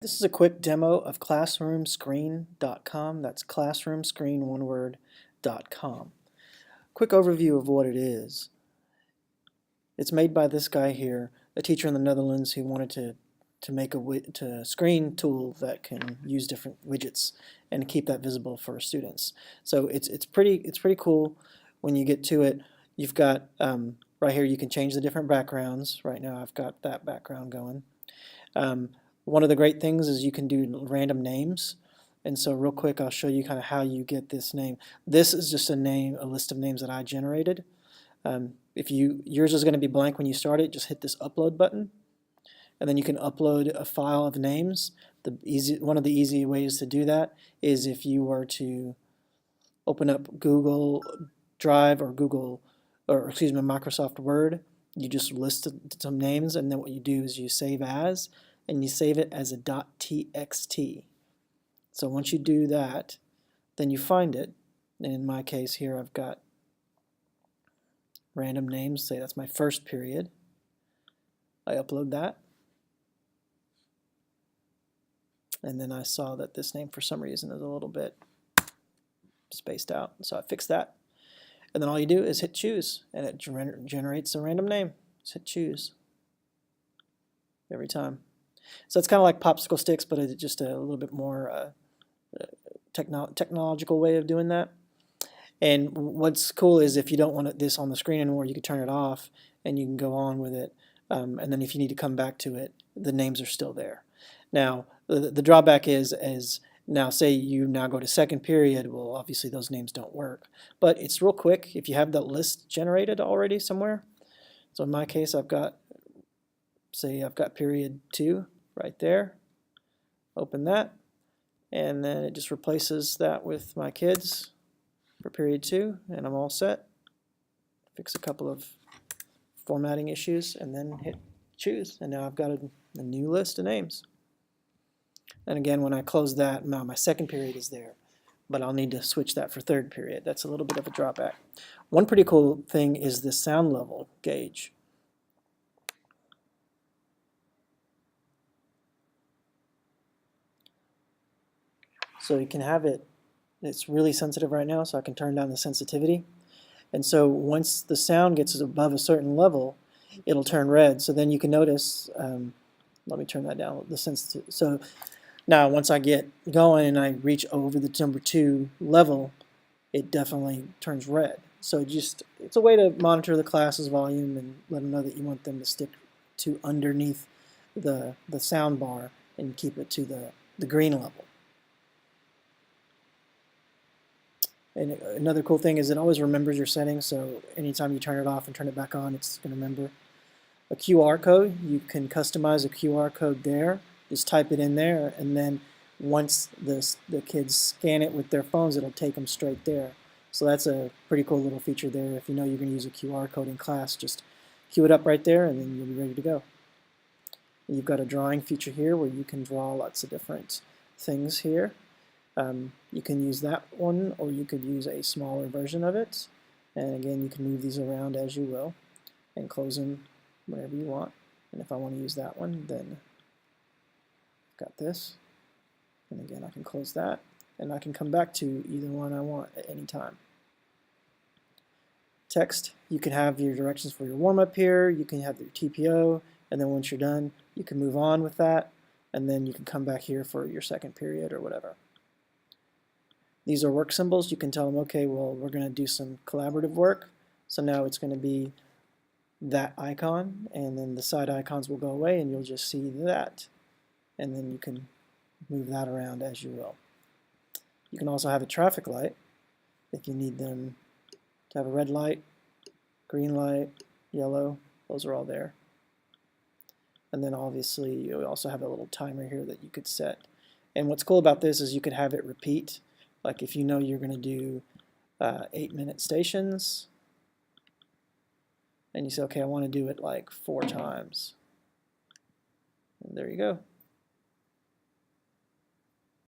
This is a quick demo of classroomscreen.com. That's classroomscreen, one word, .com. Quick overview of what it is. It's made by this guy here, a teacher in the Netherlands who wanted to make a screen tool that can use different widgets and keep that visible for students. So it's pretty cool when you get to it. You've got right here you can change the different backgrounds. Right now I've got that background going. One of the great things is you can do random names, and so real quick I'll show you kind of how you get this name. This is just a list of names that I generated. If yours is going to be blank when you start it, just hit this upload button, and then you can upload a file of names. One of the easy ways to do that is if you were to open up Google Drive or Microsoft Word. You just list some names, and then what you do is you save as, and you save it as a .txt. So once you do that, then you find it. And in my case here, I've got random names. Say that's my first period. I upload that. And then I saw that this name for some reason is a little bit spaced out. So I fixed that. And then all you do is hit choose, and it generates a random name. Just hit choose every time. So it's kind of like popsicle sticks, but it's just a little bit more technological way of doing that. And what's cool is if you don't want this on the screen anymore, you can turn it off and you can go on with it. And then if you need to come back to it, the names are still there. Now, the drawback is now say you now go to second period, well, obviously those names don't work. But it's real quick if you have that list generated already somewhere. So in my case, I've got period 2 right there. Open that, and then it just replaces that with my kids for period 2, and I'm all set. Fix a couple of formatting issues, and then hit choose, and now I've got a new list of names. And again, when I close that, now my second period is there, but I'll need to switch that for third period. That's a little bit of a drawback. One pretty cool thing is the sound level gauge. So you can have it's really sensitive right now, so I can turn down the sensitivity. And so once the sound gets above a certain level, it'll turn red. So then you can notice, let me turn that down, the sensitivity. So now once I get going and I reach over the number 2 level, it definitely turns red. So it's a way to monitor the class's volume and let them know that you want them to stick to underneath the sound bar and keep it to the green level. And another cool thing is it always remembers your settings, so anytime you turn it off and turn it back on, it's going to remember. A QR code, you can customize a QR code there. Just type it in there, and then once the kids scan it with their phones, it'll take them straight there. So that's a pretty cool little feature there. If you know you're going to use a QR code in class, just cue it up right there, and then you'll be ready to go. And you've got a drawing feature here where you can draw lots of different things here. You can use that one, or you could use a smaller version of it. And again, you can move these around as you will and close them whenever you want. And if I want to use that one, then I've got this. And again, I can close that, and I can come back to either one I want at any time. Text, you can have your directions for your warm-up here, you can have your TPO, and then once you're done, you can move on with that, and then you can come back here for your second period or whatever. These are work symbols. You can tell them, okay, well, we're going to do some collaborative work. So now it's going to be that icon, and then the side icons will go away, and you'll just see that. And then you can move that around as you will. You can also have a traffic light if you need them to have a red light, green light, yellow. Those are all there. And then obviously you also have a little timer here that you could set. And what's cool about this is you could have it repeat. Like if you know you're going to do 8-minute stations, and you say, okay, I want to do it like 4 times. And there you go.